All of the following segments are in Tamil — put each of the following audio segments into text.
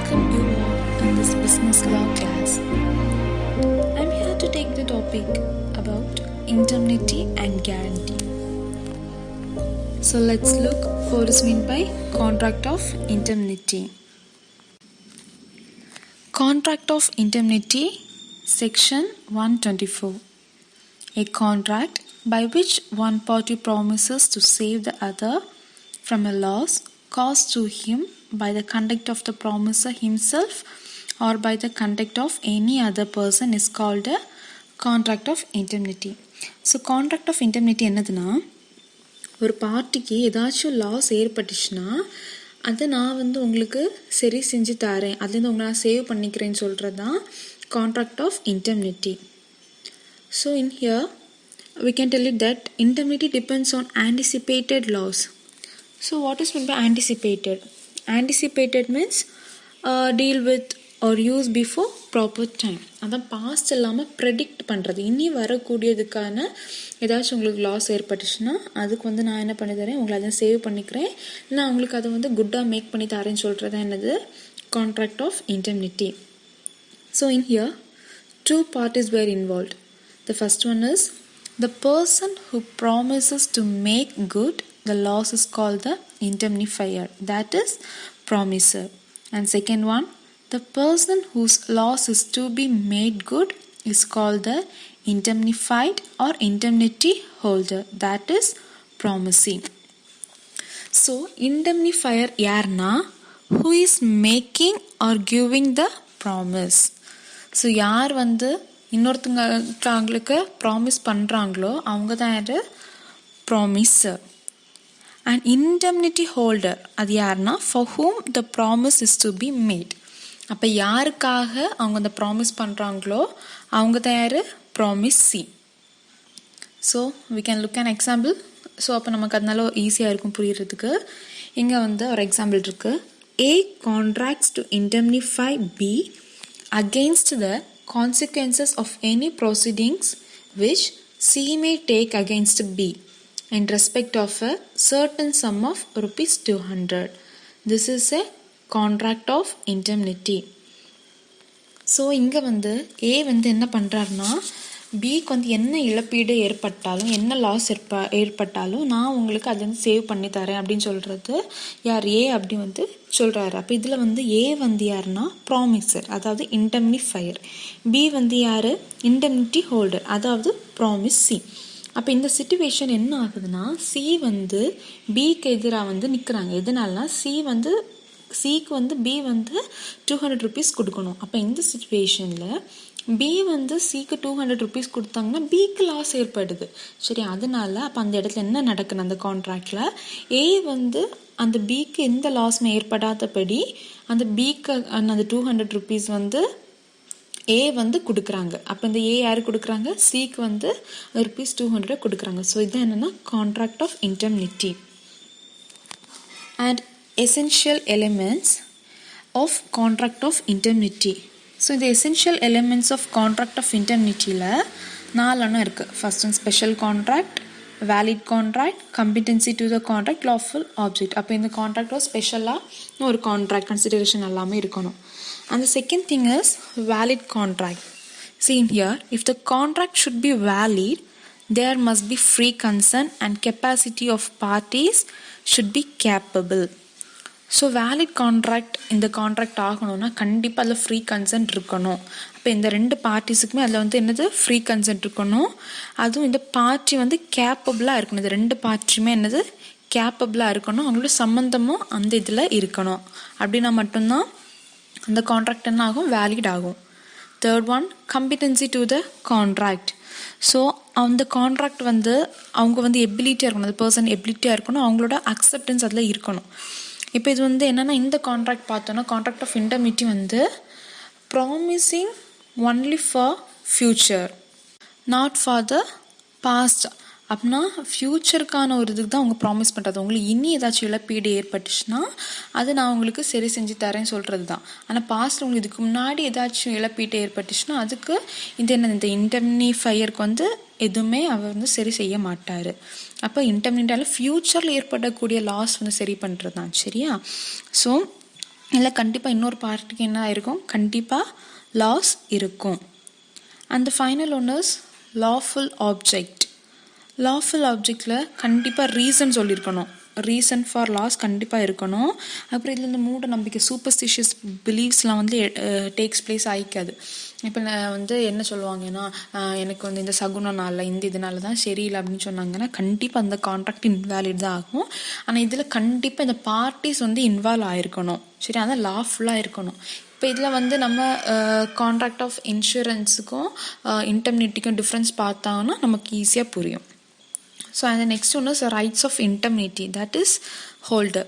welcome you all in this business law class. I'm here to take the topic about indemnity and guarantee. So let's look what is meant by contract of indemnity. Contract of indemnity, section 124. A contract by which one party promises to save the other from a loss caused to him by the conduct of the promiser himself or by the conduct of any other person is called a contract of indemnity. So contract of indemnity என்னதுன்னா, ஒரு பார்ட்டிக்கு ஏதாச்சும் லாஸ் ஏற்பட்டுச்சுன்னா அதை நான் உங்களுக்கு சரி செஞ்சு தரேன், அதுலேருந்து உங்களை நான் சேவ் பண்ணிக்கிறேன்னு சொல்கிறது தான் contract of indemnity. So in here we can tell it that indemnity depends on anticipated loss. So what is meant by anticipated? Anticipated means deal with or use before proper time. அதான் பாஸ்ட் இல்லாமல் ப்ரெடிக்ட் பண்ணுறது. இனி வரக்கூடியதுக்கான ஏதாச்சும் உங்களுக்கு லாஸ் ஏற்பட்டுச்சுன்னா அதுக்கு நான் என்ன பண்ணி தரேன், உங்களை அதை சேவ் பண்ணிக்கிறேன், நான் உங்களுக்கு அதை குட்டாக மேக் பண்ணி தரேன்னு சொல்கிறது தான் என்னது, contract of indemnity. So in here two parties were involved. The first one is the person who promises to make good the loss is called the indemnifier, that is promiser. And second one, the person whose loss is to be made good is called the indemnified or indemnity holder, that is promisee. So indemnifier yarna, who is making or giving the promise. So யார் இன்னொருத்தங்களுக்கு ப்ராமிஸ் பண்ணுறாங்களோ அவங்க தான் யார், ப்ராமிஸர். அண்ட் இன்டெம்னிட்டி ஹோல்டர் அது யாருன்னா, for whom the promise is to be made. அப்போ யாருக்காக அவங்க அந்த ப்ராமிஸ் பண்ணுறாங்களோ அவங்க தான் யார், promisee. So we can look an example. So அப்போ நமக்கு அதனால ஈஸியாக இருக்கும் புரிகிறதுக்கு. இங்கே ஒரு எக்ஸாம்பிள் இருக்குது. A contracts to indemnify B against the consequences of any proceedings which C may take against B in respect of a certain sum of ₹200. This is a contract of indemnity. So இங்கே A என்ன பண்ணுறாருனா, பிக்கு என்ன இழப்பீடு ஏற்பட்டாலும் என்ன லாஸ் ஏற்பட்டாலும் நான் உங்களுக்கு அதை சேவ் பண்ணி தரேன் அப்படின்னு சொல்கிறது யார், ஏ அப்படி சொல்கிறாரு. அப்போ இதில் ஏ யாருன்னா ப்ராமிசர், அதாவது இன்டெம்னிஃபையர். பி யார், இன்டெம்னிட்டி ஹோல்டர், அதாவது ப்ராமிஸி. அப்போ இந்த சிச்சுவேஷன் என்ன ஆகுதுன்னா, சி பிக்கு எதிராக நிற்கிறாங்க. எதனாலனா சிக்கு பி ₹200 கொடுக்கணும். அப்போ இந்த சிச்சுவேஷனில் பி சிக்கு ₹200 கொடுத்தாங்கன்னா பிக்கு லாஸ் ஏற்படுது. சரி, அதனால அப்போ அந்த இடத்துல என்ன நடக்குது, அந்த கான்ட்ராக்டில் ஏ அந்த பிக்கு எந்த லாஸுமே ஏற்படாதபடி அந்த பிக்கு அந்த ₹200 ஏ கொடுக்குறாங்க. அப்போ இந்த ஏ யாருக்கு கொடுக்குறாங்க, சிக்கு ₹200 கொடுக்குறாங்க. ஸோ இது என்னென்னா contract of indemnity. And essential elements of contract of indemnity. So இந்த essential elements of contract of இன்டெம்னிட்டியில் 4 இருக்குது. First one special contract, valid contract, competency to the contract, lawful object. அப்போ இந்த கான்ட்ராக்டோ ஸ்பெஷலாக ஒரு கான்ட்ராக்ட் கன்சிடரேஷன் எல்லாமே இருக்கணும். And the second thing is valid contract. See in here, if the contract should be valid, there must be free consent and capacity of parties should be capable. So valid contract இந்த கான்ட்ராக்ட் ஆகணும்னா கண்டிப்பாக அதில் ஃப்ரீ கன்சென்ட் இருக்கணும். அப்போ இந்த 2 பார்ட்டிஸுக்குமே அதில் என்னது, ஃப்ரீ கன்சென்ட் இருக்கணும். அதுவும் இந்த பார்ட்டி கேப்பபிளாக இருக்கணும். இந்த 2 பார்ட்டியுமே என்னது, கேப்பபிளாக இருக்கணும். அவங்களோட சம்மந்தமும் அந்த இதில் இருக்கணும். அப்படின்னா மட்டும்தான் அந்த கான்ட்ராக்ட் என்ன ஆகும், வேலிட் ஆகும். Third one competency to the contract. So அந்த கான்ட்ராக்ட் அவங்க எபிலிட்டியாக இருக்கணும், அந்த பர்சன் எபிலிட்டியாக இருக்கணும், அவங்களோட அக்செப்டன்ஸ் அதில் இருக்கணும். இப்போ இது என்னென்னா, இந்த கான்ட்ராக்ட் பார்த்தோன்னா contract of indemnity promising only for future, not for the past. அப்படின்னா ஃப்யூச்சருக்கான ஒரு இதுக்கு தான் அவங்க ப்ராமிஸ் பண்ணுறது. உங்களுக்கு இனி ஏதாச்சும் இழப்பீடு ஏற்பட்டுச்சுன்னா அது நான் உங்களுக்கு சரி செஞ்சு தரேன்னு சொல்கிறது தான். ஆனால் பாஸ்ட்டில் உங்களுக்கு இதுக்கு முன்னாடி ஏதாச்சும் இழப்பீடு ஏற்பட்டுச்சுன்னா அதுக்கு இந்த இன்டெம்னிஃபையருக்கு எதுவுமே அவர் சரி செய்ய மாட்டார். அப்போ இன்டெம்னிட்டால் ஃப்யூச்சரில் ஏற்படக்கூடிய லாஸ் சரி பண்ணுறது தான். சரியா? ஸோ இல்லை கண்டிப்பாக இன்னொரு பார்ட்டிக்கு என்ன ஆயிருக்கும், கண்டிப்பாக லாஸ் இருக்கும். And final one is lawful object. Lawful ஆப்ஜெக்டில் கண்டிப்பாக ரீசன் சொல்லியிருக்கணும், ரீசன் ஃபார் லாஸ் கண்டிப்பாக இருக்கணும். அப்புறம் இதில் இந்த மூட நம்பிக்கை சூப்பர்ஸ்டிஷியஸ் பிலீவ்ஸ்லாம் வந்து டேக்ஸ் பிளேஸ் ஆகிக்காது. இப்போ நான் வந்து என்ன சொல்லுவாங்கன்னா, எனக்கு வந்து இந்த சகுன நாளில் இந்த இதனால தான் சரியில்லை அப்படின்னு சொன்னாங்கன்னா கண்டிப்பாக அந்த கான்ட்ராக்ட் இன்வேலிட் தான் ஆகும். ஆனால் இதில் கண்டிப்பாக இந்த பார்ட்டிஸ் வந்து இன்வால்வ் ஆகிருக்கணும். சரி, அதான் லாஃபுல்லாக இருக்கணும். இப்போ இதில் வந்து நம்ம கான்ட்ராக்ட் ஆஃப் இன்சூரன்ஸுக்கும் இன்டர்மினிட்டிக்கும் டிஃப்ரென்ஸ் பார்த்தாங்கன்னா நமக்கு ஈஸியாக புரியும். So and the next one is rights of indemnity, that is holder.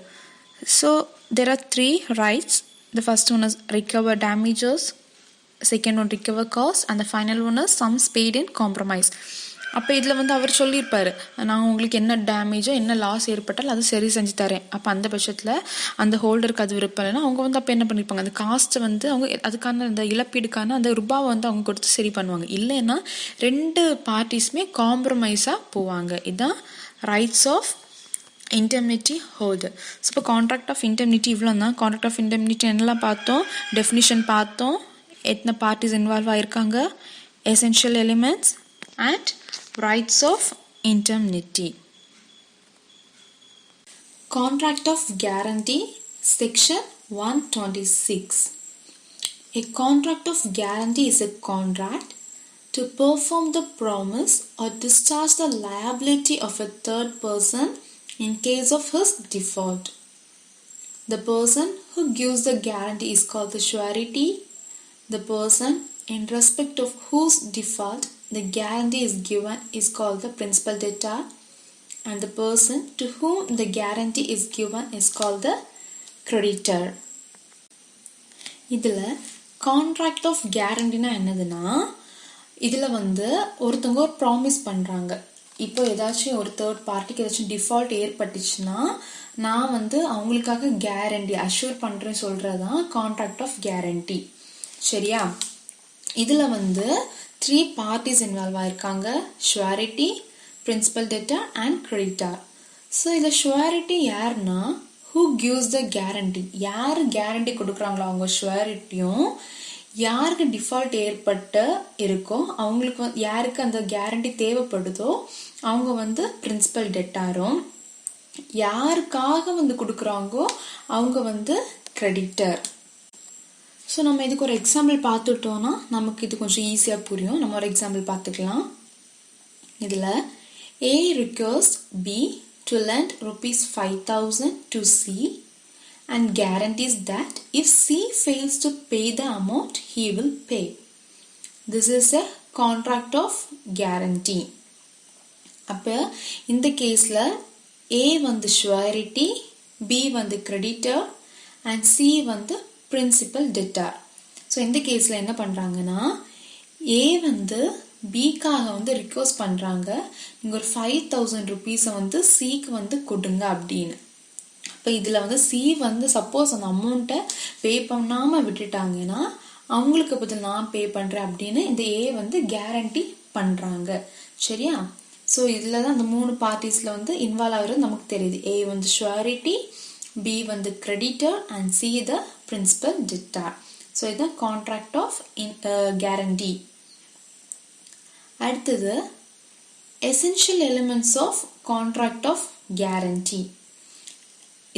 So there are 3 rights. The first one is recover damages, second one recover cost, and the final one is sums paid in compromise. அப்போ இதில் வந்து அவர் சொல்லியிருப்பார், நான் உங்களுக்கு என்ன டேமேஜோ என்ன லாஸ் ஏற்பட்டாலும் அது சரி செஞ்சு தரேன். அப்போ அந்த பட்சத்தில் அந்த ஹோல்டருக்கு அது விருப்பம் இல்லைன்னா அவங்க வந்து அப்போ என்ன பண்ணியிருப்பாங்க, அந்த காஸ்ட்டை வந்து அவங்க அதுக்கான அந்த இழப்பீடுக்கான அந்த ரூபாவை வந்து அவங்க கொடுத்து சரி பண்ணுவாங்க. இல்லைன்னா 2 பார்ட்டிஸுமே காம்ப்ரமைஸாக போவாங்க. இதுதான் ரைட்ஸ் ஆஃப் இன்டெம்னிட்டி ஹோல்டர். ஸோ இப்போ கான்ட்ராக்ட் ஆஃப் இன்டெம்னிட்டி இவ்வளோ தான். கான்ட்ராக்ட் ஆஃப் இன்டெம்னிட்டி என்னெல்லாம் பார்த்தோம், டெஃபினிஷன் பார்த்தோம், எத்தனை பார்ட்டிஸ் இன்வால்வ் ஆகிருக்காங்க, essential elements and rights of indemnity. Contract of guarantee, section 126. A contract of guarantee is a contract to perform the promise or discharge the liability of a third person in case of his default. The person who gives the guarantee is called the surety. The person in respect of whose default the guarantee is given is called the principal debtor, and the person to whom the guarantee is given is called the creditor. இதில் கான்ட்ராக்ட் ஆஃப் கேரண்டினா என்னதுன்னா, இதில் வந்து ஒருத்தவங்க ஒரு ப்ராமிஸ் பண்ணுறாங்க. இப்போ ஏதாச்சும் ஒரு தேர்ட் பார்ட்டிக்கு ஏதாச்சும் டிஃபால்ட் ஏற்பட்டுச்சுன்னா நான் வந்து அவங்களுக்காக கேரண்டி அஷ்யூர் பண்ணுறேன்னு சொல்கிறது தான் கான்ட்ராக்ட் ஆஃப் கேரண்டி. சரியா, இதில் வந்து 3 பார்ட்டிஸ் இன்வால்வ் ஆயிருக்காங்க, surety, principal debtor and creditor. So இதில் ஷுவாரிட்டி யாருன்னா, ஹூ கிவ்ஸ் த கேரண்டி, யார் கேரண்டி கொடுக்குறாங்களோ அவங்க ஷுவாரிட்டியும், யாருக்கு டிஃபால்ட் ஏற்பட்டு இருக்கோ அவங்களுக்கு யாருக்கு அந்த கேரண்டி தேவைப்படுதோ அவங்க வந்து பிரின்சிபல் டெப்டாரும், யாருக்காக வந்து கொடுக்குறாங்கோ அவங்க வந்து கிரெடிட்டர். ஸோ நம்ம இதுக்கு ஒரு எக்ஸாம்பிள் பார்த்துட்டோன்னா நமக்கு இது கொஞ்சம் ஈஸியாக புரியும். நம்ம ஒரு எக்ஸாம்பிள் பார்த்துக்கலாம். இதில் A requires B to lend ₹5,000 to C and guarantees that if C fails to pay the amount, he will pay. This is a contract of guarantee. அப்போ இந்த கேஸில் A வந்து surety, B வந்து creditor and C வந்து பிரின்சிபல் டெப்டார். ஸோ இந்த கேஸில் என்ன பண்ணுறாங்கன்னா, ஏ வந்து பிக்காக வந்து ரிக்வஸ்ட் பண்ணுறாங்க, நீங்கள் ஒரு ₹5,000 வந்து சிக்கு வந்து கொடுங்க அப்படின்னு. இப்போ இதில் வந்து சி வந்து சப்போஸ் அந்த அமௌண்ட்டை பே பண்ணாமல் விட்டுட்டாங்கன்னா அவங்களுக்கு பதில் நான் பே பண்ணுறேன் அப்படின்னு இந்த ஏ வந்து கேரண்டி பண்ணுறாங்க. சரியா, ஸோ இதில் தான் அந்த 3 பார்ட்டிஸில் வந்து இன்வால்வ் ஆகிறது நமக்கு தெரியுது. ஏ வந்து ஷுவாரிட்டி, B வந்து creditor and C the principal debtor. So இது contract of guarantee. அடுத்தது essential elements of contract of guarantee.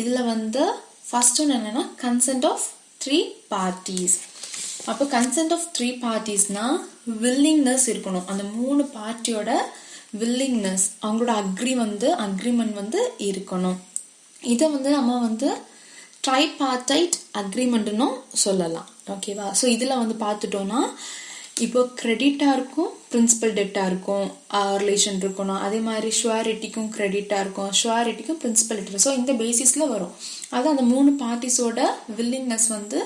இதில் வந்து first one என்னன்னா consent of 3 parties. அப்போ consent of 3 partiesனா willingness இருக்கணும். அந்த 3 பார்ட்டியோட willingness, அவங்களோட அக்ரிமெண்ட் வந்து இருக்கணும். இதை வந்து நம்ம வந்து ட்ரைபார்டைட் அக்ரிமெண்ட்னும் சொல்லலாம். ஓகேவா, ஸோ இதில் வந்து பார்த்துட்டோன்னா இப்போ கிரெடிட்டாருக்கும் பிரின்சிபல் டெப்டாருக்கும் ரிலேஷன் இருக்கணும். அதே மாதிரி ஷுவாரிட்டிக்கும் கிரெடிட்டாக இருக்கும், ஷுவாரிட்டிக்கும் பிரின்சிபல் டெப்டார். ஸோ இந்த பேசிஸில் வரும். அது அந்த 3 பார்ட்டிஸோட வில்லிங்னஸ் வந்து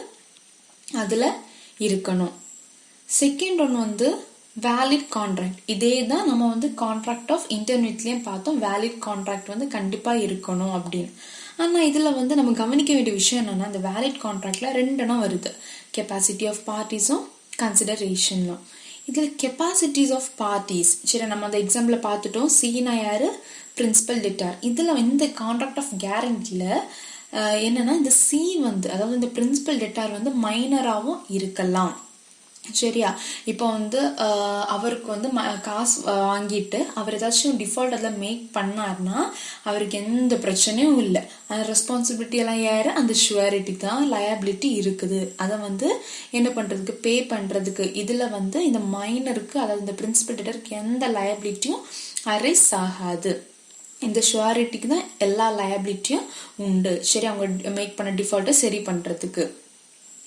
அதில் இருக்கணும். செகண்ட் ஒன் வந்து வேலிட் கான்ட்ராக்ட். இதே தான் நம்ம வந்து கான்ட்ராக்ட் ஆஃப் இன்டர்நெட்லேயும் பார்த்தோம், வேலிட் கான்ட்ராக்ட் வந்து கண்டிப்பாக இருக்கணும் அப்படின்னு. ஆனால் இதில் வந்து நம்ம கவனிக்க வேண்டிய விஷயம் என்னென்னா, இந்த வேலிட் கான்ட்ராக்டில் 2 வருது, கெப்பாசிட்டி ஆஃப் பார்ட்டிஸும் கன்சிடரேஷனும். இதில் கெப்பாசிட்டிஸ் ஆஃப் பார்ட்டிஸ், சரி நம்ம அந்த எக்ஸாம்பிளை பார்த்துட்டோம். சீனா யார், பிரின்சிபல் டெப்டார். இதில் இந்த கான்ட்ராக்ட் ஆஃப் கேரண்டியில் என்னன்னா இந்த சி வந்து அதாவது இந்த பிரின்சிபல் டெட்டார் வந்து மைனராகவும் இருக்கலாம். சரியா? இப்போ வந்து அவருக்கு வந்து காசு வாங்கிட்டு அவர் ஏதாச்சும் டிஃபால்ட் அதில் மேக் பண்ணார்னா அவருக்கு எந்த பிரச்சனையும் இல்லை. அந்த ரெஸ்பான்சிபிலிட்டி எல்லாம் யாரு? அந்த ஷுவரிட்டி தான். லயபிலிட்டி இருக்குது, அதை வந்து என்ன பண்ணுறதுக்கு, பே பண்ணுறதுக்கு. இதில் வந்து இந்த மைனருக்கு அதாவது இந்த பிரின்சிபல் டெட்டருக்கு எந்த லயபிலிட்டியும் அரைஸ் ஆகாது. இந்த ஷுவரிட்டிக்கு தான் எல்லா லயபிலிட்டியும் உண்டு. சரி, அவங்க மேக் பண்ண டிஃபால்ட்டை சரி பண்ணுறதுக்கு.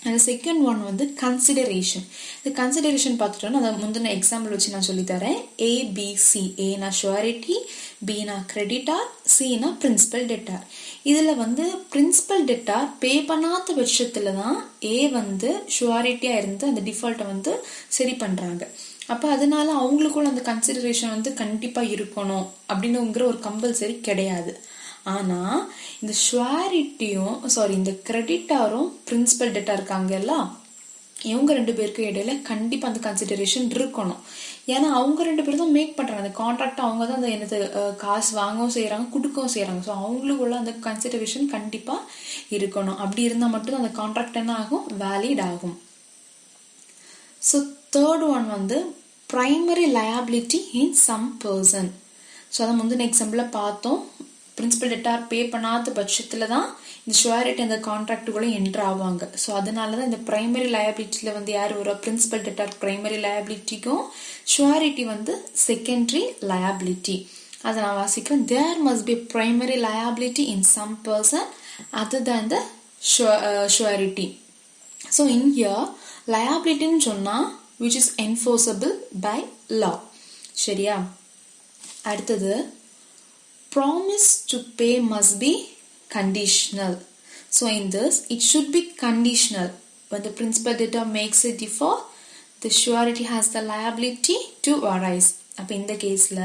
அந்த செகண்ட் ஒன் வந்து கன்சிடரேஷன். இந்த கன்சிடரேஷன் பார்த்துட்டோன்னா அதை முந்தின எக்ஸாம்பிள் வச்சு நான் சொல்லித்தரேன். ஏபிசி, ஏனா ஷுவரிட்டி, பினா கிரெடிட்டார், சினா பிரின்சிபல் டெட்டார். இதில் வந்து பிரின்சிபல் டெட்டார் பே பண்ணாத பட்சத்தில் தான் ஏ வந்து ஷுவரிட்டியாக இருந்து அந்த டிஃபால்ட்டை வந்து சரி பண்ணுறாங்க. அப்போ அதனால அவங்களுக்குள்ள அந்த கன்சிடரேஷன் வந்து கண்டிப்பாக இருக்கணும் அப்படின்னுங்கிற ஒரு கம்பல்சரி கிடையாது. ஆனால் இந்த ஷுவரிட்டியும் இந்த கிரெடிட்டாரும் பிரின்சிபல் டெட்டா இருக்காங்கல்ல, இவங்க ரெண்டு பேருக்கு இடையில கண்டிப்பாக அந்த கன்சிடரேஷன் இருக்கணும். ஏன்னா அவங்க ரெண்டு பேரும் தான் மேக் பண்ணுறாங்க அந்த கான்ட்ராக்ட். அவங்க தான் அந்த என்னது காசு வாங்கவும் செய்கிறாங்க, கொடுக்கவும் செய்கிறாங்க. ஸோ அவங்களுக்குள்ள அந்த கன்சிடரேஷன் கண்டிப்பாக இருக்கணும். அப்படி இருந்தால் மட்டும் அந்த கான்ட்ராக்ட் என்ன ஆகும்? வேலிட் ஆகும். ஸோ தேர்ட் ஒன் வந்து primary liability in some person. So அதை முந்தின எக்ஸாம்பிளில் பார்த்தோம். பிரின்சிபல் டெட்டார் பே பண்ணாத பட்சத்தில் தான் இந்த ஷுவரிட்டி அந்த கான்ட்ராக்டுக்குள்ளே என்ட்ரு ஆவாங்க. ஸோ அதனால தான் இந்த பிரைமரி லயபிலிட்டியில் வந்து யார் வரும்? பிரின்சிபல் டெட்டார் பிரைமரி லயபிலிட்டிக்கும் ஷுவரிட்டி வந்து செகண்டரி லயபிலிட்டி. அதை நான் வாசிக்கிறேன். There must be primary liability in some person other than the surety. So in here லயபிலிட்டின்னு சொன்னால் which is enforceable by law. சரியா? அடுத்தது promise to pay must be conditional. So in this it should be conditional. When the principal debtor makes a default, the surety has the liability to arise. அப்போ இந்த கேஸில்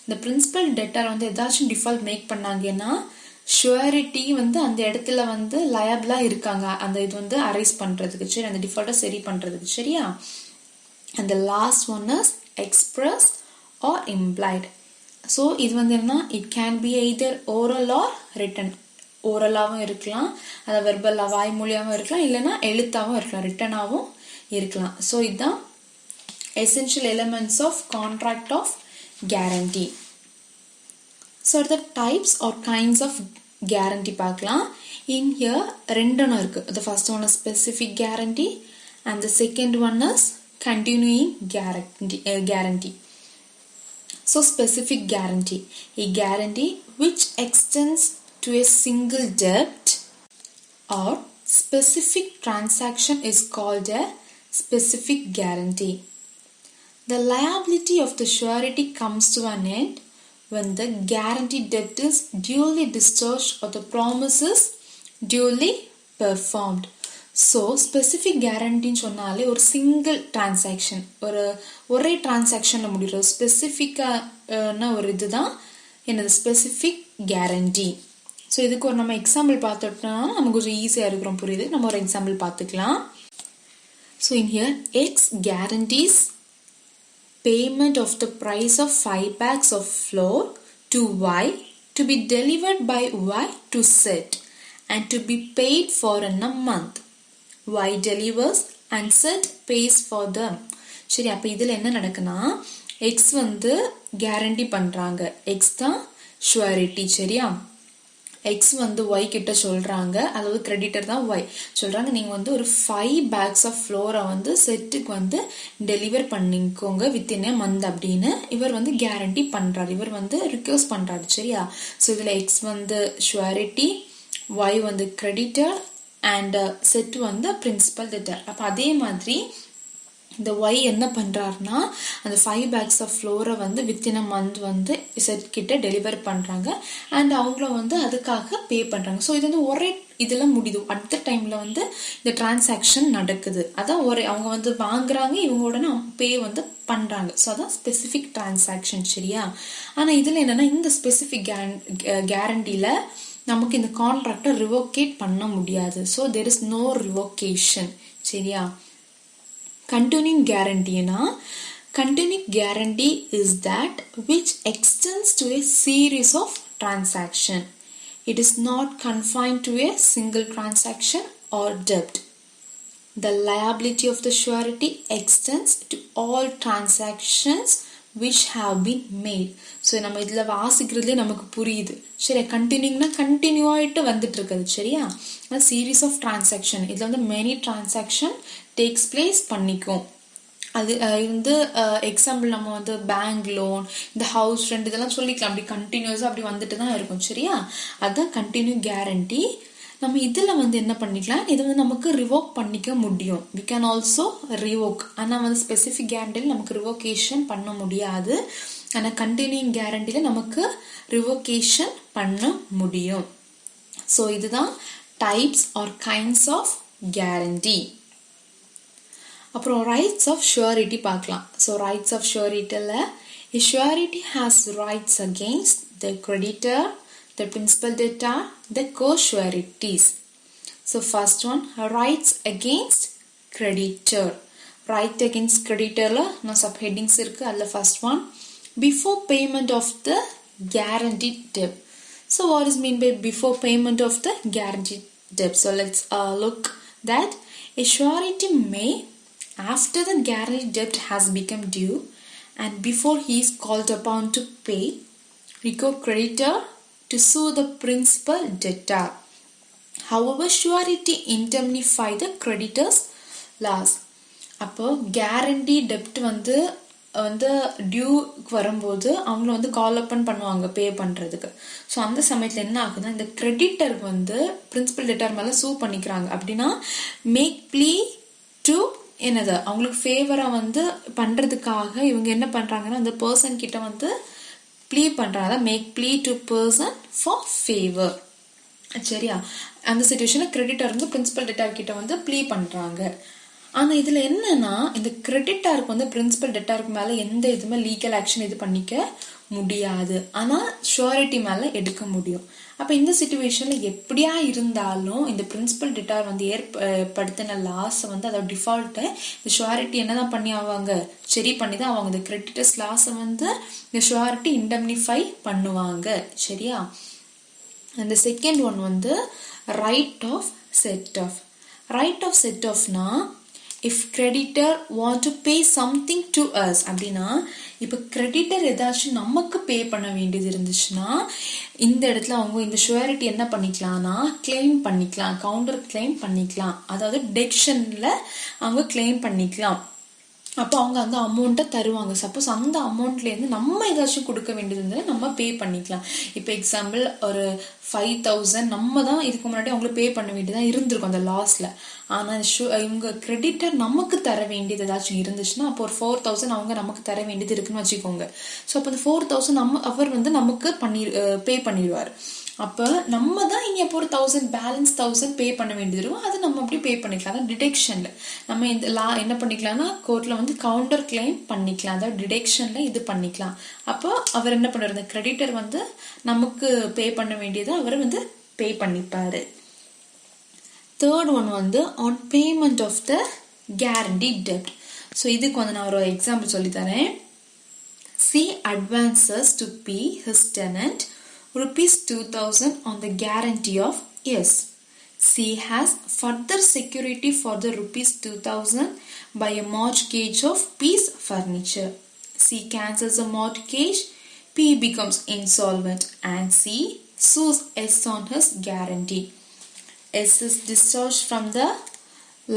இந்த பிரின்சிபல் டெட்டர் வந்து ஏதாச்சும் டிஃபால்ட் மேக் பண்ணாங்கன்னா ஷுவரிட்டி வந்து அந்த இடத்துல வந்து லயபிளாக இருக்காங்க அந்த இது வந்து அரைஸ் பண்ணுறதுக்கு. சரி, அந்த டிஃபால்ட்டை சரி பண்ணுறதுக்கு. சரியா? And the last one is express or implied. So இது வந்து என்ன? It can be either oral or written. ஓரலாகவும் இருக்கலாம், அதை வெர்பலாக வாய்மொழியாகவும் இருக்கலாம், இல்லைன்னா எழுத்தாகவும் இருக்கலாம், ரிட்டனாகவும் இருக்கலாம். ஸோ இதுதான் essential elements of contract of guarantee. So the types or kinds of guarantee பார்க்கலாம். இன் ஹியர் ரெண்டுன்னு இருக்குது. The first one is specific guarantee and the second one is continuing guarantee. So specific guarantee, a guarantee which extends to a single debt or specific transaction is called a specific guarantee. The liability of the surety comes to an end when the guarantee debt is duly discharged or the promise is duly performed. So specific கேரண்டின்னு சொன்னாலே ஒரு சிங்கிள் டிரான்சாக்ஷன், ஒரே டிரான்சாக்ஷனில் முடிகிற ஸ்பெசிஃபிக்கான ஒரு இதுதான் என்னது ஸ்பெசிஃபிக் கேரண்டி. ஸோ இதுக்கு ஒரு நம்ம எக்ஸாம்பிள் பார்த்துட்டோம்னா நமக்கு கொஞ்சம் ஈஸியாக இருக்கிறோம், புரியுது? நம்ம ஒரு எக்ஸாம்பிள் பார்த்துக்கலாம். So in here X guarantees payment of the price of 5 bags of flour to Y to be delivered by Y to Z and to be paid for in a month. Y delivers and Z pays for them. சரி, அப்போ இதில் என்ன நடக்குன்னா எக்ஸ் வந்து கேரண்டி பண்ணுறாங்க, எக்ஸ் தான் ஷுவரிட்டி. சரியா? எக்ஸ் வந்து ஒய் கிட்ட சொல்கிறாங்க, அதாவது கிரெடிட்டர் தான் ஒய் சொல்கிறாங்க, நீங்கள் வந்து ஒரு 5 bags of flour வந்து செட்டுக்கு வந்து டெலிவர் பண்ணிக்கோங்க வித்தின் a month அப்படின்னு இவர் வந்து கேரண்டி பண்ணுறாரு, இவர் வந்து ரிக்வெஸ்ட் பண்ணுறாரு. சரியா? ஸோ இதில் எக்ஸ் வந்து ஷுவரிட்டி, ஒய் வந்து கிரெடிட்டர் அண்ட் செட் வந்து பிரின்சிபல் டெட்டர். அப்போ அதே மாதிரி இந்த ஒய் என்ன பண்ணுறாருனா அந்த 5 bags of flour வந்து வித்தின் a month வந்து செட் கிட்ட டெலிவர் பண்ணுறாங்க அண்ட் அவங்கள வந்து அதுக்காக பே பண்ணுறாங்க. ஸோ இது வந்து ஒரே இதெல்லாம் முடியுது, அடுத்த டைமில் வந்து இந்த டிரான்சாக்ஷன் நடக்குது. அதான் அவங்க வந்து வாங்குறாங்க, இவங்க உடனே பே வந்து பண்ணுறாங்க. ஸோ அதான் ஸ்பெசிஃபிக் டிரான்சாக்ஷன். சரியா? ஆனால் இதில் என்னென்னா இந்த ஸ்பெசிஃபிக் கேரண்டியில் நமக்கு இந்த கான்ட்ராக்டை ரிவோகேட் பண்ண முடியாது. So there is no revocation. சரியா? கண்டினியூங் கேரண்டினா continuing guarantee is that which extends to a series of transaction. It is not confined to a single transaction or debt. The liability of the surety extends to all transactions which have been made. So நம்ம இதில் வாசிக்கிறதுலே நமக்கு புரியுது. சரி, கண்டினியூனா கண்டினியூ ஆகிட்டு வந்துட்டு இருக்குது. சரியா, சீரீஸ் ஆஃப் டிரான்சாக்ஷன். இதில் வந்து மெனி டிரான்சாக்ஷன் டேக்ஸ் பிளேஸ் பண்ணிக்கும். அது வந்து எக்ஸாம்பிள் நம்ம வந்து பேங்க் லோன், இந்த ஹவுஸ் ரெண்ட் இதெல்லாம் சொல்லிக்கலாம். அப்படி கண்டினியூஸாக அப்படி வந்துட்டு தான் இருக்கும். சரியா, அதுதான் கண்டினியூ கேரண்டி. நம்ம இதில் வந்து என்ன பண்ணிக்கலாம், இது வந்து நமக்கு ரிவோக் பண்ணிக்க முடியும். We can also revoke. ஆனால் வந்து ஸ்பெசிஃபிக் கேரண்டியில் நமக்கு ரிவோகேஷன் பண்ண முடியாது. ஆனால் கண்டினியூங் கேரண்டியில் நமக்கு ரிவோகேஷன் பண்ண முடியும். ஸோ இதுதான் types or kinds of guarantee. அப்புறம் ரைட்ஸ் ஆஃப் ஷூரிட்டி பார்க்கலாம். ஸோ ரைட்ஸ் ஆஃப் ஷூரிட்டியில் surety has rights against the creditor, the principal debtor, the co-sureties. So first one, rights against creditor. Right against creditor la na subheadings irukku. Adla first one, before payment of the guaranteed debt. So what is mean by before payment of the guaranteed debt? So let's look that a surety may, after the guaranteed debt has become due and before he is called upon to pay, require creditor to sue the principal debtor. However, surety indemnify the creditor's loss. அப்போ கேரண்டி டெப்ட் வந்து டியூக்கு வரும்போது அவங்கள வந்து கால் அப்பன் பண்ணுவாங்க பே பண்ணுறதுக்கு. ஸோ அந்த சமயத்தில் என்ன ஆகுதுன்னா, இந்த கிரெடிட்டருக்கு வந்து பிரின்சிபல் டெப்டர் மேலே சூ பண்ணிக்கிறாங்க. அப்படின்னா மேக் ப்ளீ டு என்னது, அவங்களுக்கு ஃபேவராக வந்து பண்ணுறதுக்காக இவங்க என்ன பண்ணுறாங்கன்னா, அந்த பர்சன் கிட்ட வந்து ப்ளீ பண்ணுறாங்க. Make plea to person for favour. சரியா, அந்த சிச்சுவேஷனில் கிரெடிட்டர் வந்து பிரின்சிபல் டெப்டார் கிட்ட வந்து ப்ளீ பண்ணுறாங்க. ஆனால் இதில் என்னன்னா, இந்த கிரெடிட்டாருக்கு வந்து பிரின்சிபல் டெப்டாருக்கு மேலே எந்த இதுவுமே லீகல் ஆக்ஷன் இது பண்ணிக்க முடியாது. ஆனால் ஷூரிட்டி மேலே எடுக்க முடியும். அப்போ இந்த சிச்சுவேஷனில் எப்படியா இருந்தாலும் இந்த பிரின்சிபல் டெப்டார் வந்து ஏற்படுத்தின லாஸை வந்து அதோட டிஃபால்ட்டை இந்த ஷூரிட்டி என்ன தான் பண்ணி ஆவாங்க, சரி பண்ணி தான் அவங்க இந்த கிரெடிட்டர்ஸ் லாஸை வந்து இந்த ஷூரிட்டி இண்டம்னிஃபை பண்ணுவாங்க. சரியா, அந்த செகண்ட் ஒன் வந்து right of set off. Right of set ஆஃப்னா, if creditor want to pay something to us அப்படின்னா, இப்போ கிரெடிட்டர் ஏதாச்சும் நமக்கு பே பண்ண வேண்டியது இருந்துச்சுன்னா இந்த இடத்துல அவங்க இந்த ஷூரிட்டி என்ன பண்ணிக்கலாம்னா கிளைம் பண்ணிக்கலாம், கவுண்டர் கிளைம் பண்ணிக்கலாம். அதாவது டிடக்ஷன்ல அவங்க கிளைம் பண்ணிக்கலாம். அப்போ அவங்க அந்த அமௌண்ட்டை தருவாங்க. சப்போஸ் அந்த அமௌண்ட்லேருந்து நம்ம ஏதாச்சும் கொடுக்க வேண்டியது இருந்தாலும் நம்ம பே பண்ணிக்கலாம். இப்போ எக்ஸாம்பிள் ஒரு 5,000 நம்ம தான் இதுக்கு முன்னாடி அவங்களுக்கு பே பண்ண வேண்டியதான் இருந்திருக்கும் அந்த லாஸில். ஆனால் இவங்க கிரெடிட்டர் நமக்கு தர வேண்டியது ஏதாச்சும் இருந்துச்சுன்னா அப்போ ஒரு 4,000 அவங்க நமக்கு தர வேண்டியது இருக்குன்னு வச்சுக்கோங்க. ஸோ அப்போ அந்த 4,000 அவர் வந்து நமக்கு பே பண்ணிடுவார். அப்போ நம்ம தான் இங்கே இப்போ ஒரு 1,000 பேலன்ஸ் 1,000 பே பண்ண வேண்டியது இருக்கும். அது நம்ம அப்படி பே பண்ணிக்கலாம். அதான் டிடக்ஷனில் நம்ம இந்த என்ன பண்ணிக்கலாம்னா கோர்ட்டில் வந்து கவுண்டர் கிளைம் பண்ணிக்கலாம். அதாவது டிடக்ஷனில் இது பண்ணிக்கலாம். அப்போ அவர் என்ன பண்ணுவார், இந்த கிரெடிட்டர் வந்து நமக்கு பே பண்ண வேண்டியதை அவர் வந்து பே பண்ணிப்பார். தேர்ட் ஒன் வந்து on payment of the guarantee டெப்ட். ஸோ இதுக்கு வந்து நான் ஒரு எக்ஸாம்பிள் சொல்லித்தரேன். C advances to P his tenant ₹2,000 on the guarantee of S. C has further security for the ₹2,000 by a mortgage of P's furniture. C cancels the mortgage, P becomes insolvent and C sues S on his guarantee. S is discharged from the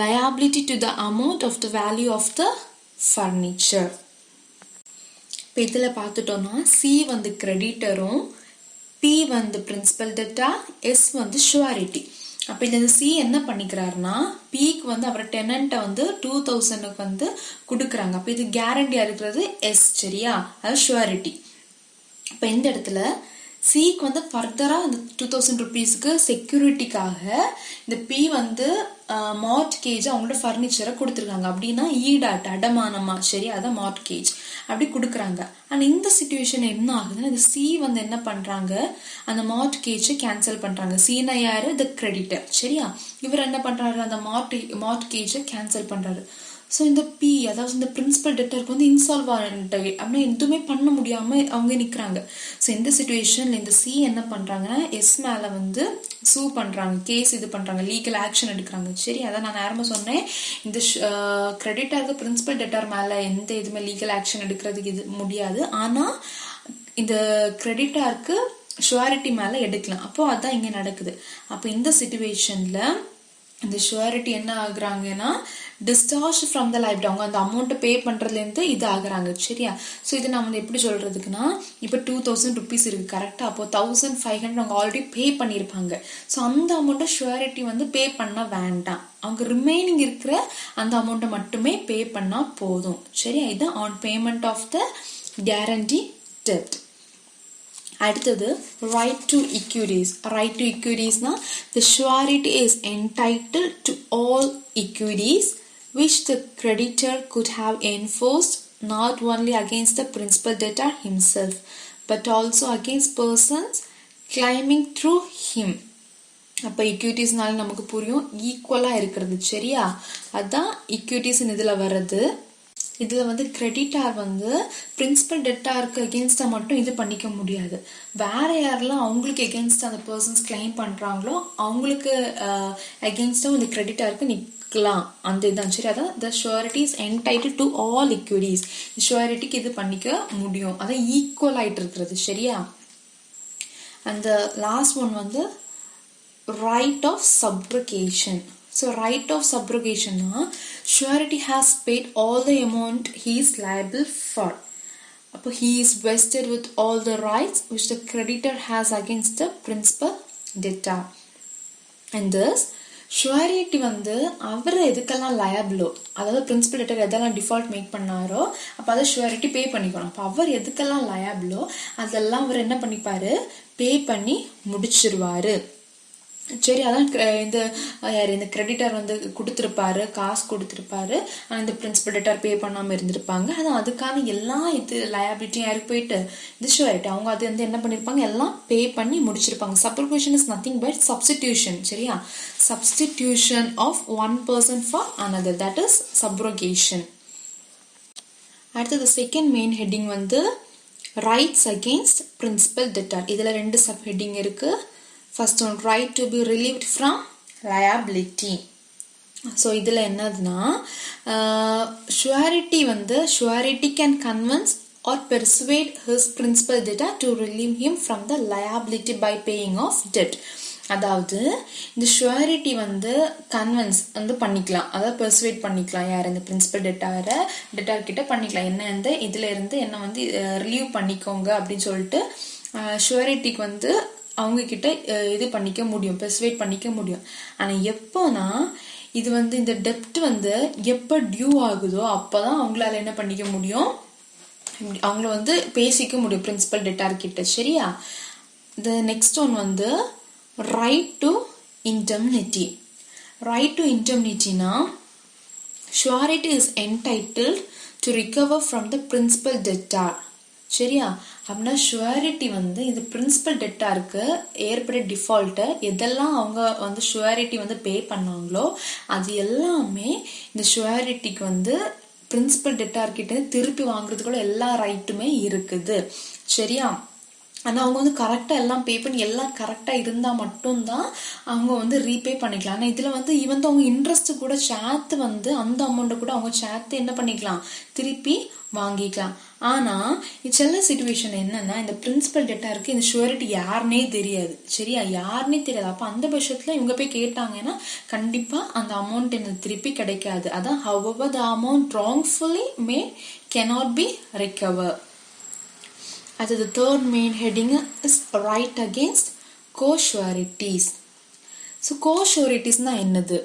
liability to the amount of the value of the furniture. இப்போ இதில் பார்த்துட்டோம்னா சி வந்து கிரெடிட்டரும், பி வந்து பிரின்சிபல் டெப்டார், எஸ் வந்து ஷூரிட்டி. அப்போ இந்த சி என்ன பண்ணிக்கிறாருன்னா பிக்கு வந்து அவர் டெனண்ட்டை வந்து 2,000 வந்து கொடுக்குறாங்க. அப்போ இது கேரண்டியாக இருக்கிறது எஸ். சரியா, அது ஷூரிட்டி. இப்போ இந்த இடத்துல சிக்கு வந்து ஃபர்தராக இந்த 2,000 ருபீஸ்க்கு செக்யூரிட்டிக்காக இந்த பி வந்து மார்ட்கேஜ் அவங்களோட ஃபர்னிச்சரை கொடுத்துருக்காங்க. அப்படின்னா ஈடாட்டு அடமானமா, சரி, அதான் மார்ட்கேஜ் அப்படி கொடுக்குறாங்க. ஆனால் இந்த சிச்சுவேஷன் என்ன ஆகுதுன்னா இந்த சி வந்து என்ன பண்ணுறாங்க, அந்த மார்ட்கேஜை கேன்சல் பண்ணுறாங்க. சீனா யாரு, த கிரெடிட்டர். சரியா, இவர் என்ன பண்ணுறாரு, அந்த மார்ட்கேஜை கேன்சல் பண்ணுறாரு. ஸோ இந்த பி அதாவது இந்த பிரின்சிபல் டெட்டருக்கு வந்து இன்சால்வெண்ட் அப்படின்னா எதுவுமே பண்ண முடியாமல் அவங்க நிற்கிறாங்க. ஸோ இந்த சுச்சுவேஷனில் இந்த சி என்ன பண்ணுறாங்கன்னா எஸ் மேலே வந்து சூ பண்ணுறாங்க, கேஸ் இது பண்ணுறாங்க, லீகல் ஆக்ஷன் எடுக்கிறாங்க. சரி, அதான் நான் நேரமாக சொன்னேன், இந்த கிரெடிட்டாருக்கு பிரின்சிபல் டெட்டார் மேலே எந்த இதுவுமே லீகல் ஆக்ஷன் எடுக்கிறதுக்கு இது முடியாது. ஆனால் இந்த கிரெடிட்டாருக்கு ஷுவாரிட்டி மேலே எடுக்கலாம். அப்போது அதுதான் இங்கே நடக்குது. அப்போ இந்த சிச்சுவேஷனில் இந்த ஷுவாரிட்டி என்ன ஆகுறாங்கன்னா டிஸ்சார்ஜ் ஃப்ரம் த லைபிலிட்டி, அவங்க அந்த அமௌண்ட்டை பே பண்ணுறதுலேருந்து இது ஆகுறாங்க. சரியா? ஸோ இது நான் வந்து எப்படி சொல்கிறதுக்குன்னா, இப்போ 2000 rupees இருக்குது கரெக்டாக, அப்போது 1500 அவங்க ஆல்ரெடி பே பண்ணியிருப்பாங்க. ஸோ அந்த அமௌண்ட்டை ஷுவாரிட்டி வந்து பே பண்ண வேண்டாம், அவங்க ரிமைனிங் இருக்கிற அந்த அமௌண்ட்டை மட்டுமே பே பண்ணால் போதும். சரியா? இதுதான் on payment of the guarantee டெப்ட். அடுத்தது right to equities. Right to equitiesனா the surety is entitled to all equities which the creditor could have enforced not only against the principal debtor himself but also against persons claiming through him. அப்போ equitiesனால நமக்கு புரியும் ஈக்குவலாக இருக்கிறது. சரியா? அதுதான் equities இதில் வர்றது. இதில் வந்து கிரெடிட்டார் வந்து பிரின்சிபல் டெட்டாருக்கு எகென்ஸ்டாக மட்டும் இது பண்ணிக்க முடியாது. வேற யாரெல்லாம் அவங்களுக்கு எகென்ஸ்டாக அந்த பர்சன்ஸ் கிளைம் பண்ணுறாங்களோ அவங்களுக்கு எகென்ஸ்டாக இந்த கிரெடிட்டாருக்கு நிற்கலாம். அந்த இதுதான். சரி, அதான் the surety is entitled to all equities. ஷுவாரிட்டிக்கு இது பண்ணிக்க முடியும், அதான் ஈக்குவல் ஆகிட்டு இருக்கிறது. சரியா? அந்த லாஸ்ட் ஒன் வந்து right of subrogation. So right of subrogation na surety has paid all the amount he is liable for. Appo he is vested with all the rights which the creditor has against the principal debtor. And thus surety வந்து அவர் எதுக்கெல்லாம் லயபிளோ, அதாவது பிரின்சிபல் டெட்டர் எதெல்லாம் டிஃபால்ட் மேக் பண்ணாரோ அப்போ அதை ஷுவாரிட்டி பே பண்ணிக்கணும். அப்போ அவர் எதுக்கெல்லாம் லயபிளோ அதெல்லாம் அவர் என்ன பண்ணிப்பாரு, பே பண்ணி முடிச்சிருவாரு. சரி, அதான் இந்த கிரெடிட்டர் வந்து கொடுத்துருப்பாரு, காசு கொடுத்துருப்பாரு, ஆனால் இந்த பிரின்சிபல் டெட்டார் பே பண்ணாமல் இருந்திருப்பாங்க. அதான் அதுக்கான எல்லா இது லயபிலிட்டியும் யாருக்கு போயிட்டு இது ஷுவாரிட்டி, அவங்க அது வந்து என்ன பண்ணியிருப்பாங்க, எல்லாம் பே பண்ணி முடிச்சிருப்பாங்க. Subrogation is nothing but substitution. சரியா? Substitution of one person for another, that is subrogation. அடுத்தது செகண்ட் மெயின் ஹெட்டிங் வந்து ரைட்ஸ் அகெயின்ஸ்ட் பிரின்சிபல் டெட்டார். இதில் 2 சப் ஹெட்டிங் இருக்கு. First one, right to be relieved from liability. ஸோ இதில் என்னதுன்னா ஷுவாரிட்டி வந்து surety can convince or persuade his principal debtor to relieve him from the liability by paying off debt. அதாவது இந்த ஷுவாரிட்டி வந்து கன்வின்ஸ் வந்து பண்ணிக்கலாம், அதாவது பெர்சுவேட் பண்ணிக்கலாம். யார்? இந்த பிரின்சிபல் டெட்டார் கிட்ட பண்ணிக்கலாம், என்ன இந்த இதில் இருந்து என்ன வந்து ரிலீவ் பண்ணிக்கோங்க அப்படின்னு சொல்லிட்டு ஷுவாரிட்டிக்கு வந்து அவங்க கிட்ட இது பண்ணிக்க முடியும், பெர்சுவேட் பண்ணிக்க முடியும். ஆனால் எப்போனா இது வந்து இந்த டெப்ட் வந்து எப்போ டியூ ஆகுதோ அப்போதான் அவங்களால என்ன பண்ணிக்க முடியும், அவங்கள வந்து பேசிக்க முடியும் பிரின்சிபல் டெட்டார் கிட்ட. சரியா? த நெக்ஸ்ட் ஒன் வந்து right to indemnity. Right to இன்டெம்னிட்டினா surety is entitled to recover from the principal debtor. சரியா? அப்படின்னா ஷுவாரிட்டி வந்து இது பிரின்சிபல் டெட்டாருக்கு ஏற்பட்ட டிஃபால்ட்டை எதெல்லாம் அவங்க வந்து ஷுவாரிட்டி வந்து பே பண்ணாங்களோ அது எல்லாமே இந்த ஷுவாரிட்டிக்கு வந்து பிரின்சிபல் டெட்டார்கிட்ட திருப்பி வாங்குறதுக்குள்ள எல்லா ரைட்டுமே இருக்குது. சரியா? ஆனால் அவங்க வந்து கரெக்டாக எல்லாம் பே பண்ணி எல்லாம் கரெக்டாக இருந்தால் மட்டும்தான் அவங்க வந்து ரீபே பண்ணிக்கலாம். ஆனால் இதில் வந்து ஈவன் அவங்க இன்ட்ரெஸ்ட்டு கூட சேர்த்து வந்து அந்த அமௌண்ட்டை கூட அவங்க சேர்த்து என்ன பண்ணிக்கலாம், திருப்பி வாங்கிக்கலாம். ஆனால் சில சிச்சுவேஷன் என்னன்னா இந்த பிரின்சிபல் டெட்டாருக்கு இந்த ஷுவரிட்டி யாருன்னே தெரியாது. சரியா? யாருன்னே தெரியாது. அப்போ அந்த பட்சத்தில் இவங்க போய் கேட்டாங்கன்னா கண்டிப்பாக அந்த அமௌண்ட் எனக்கு திருப்பி கிடைக்காது. அதான் however the amount wrongfully made cannot be recovered. As the third main heading is right against co-sureties. So co-sureties na ennadu?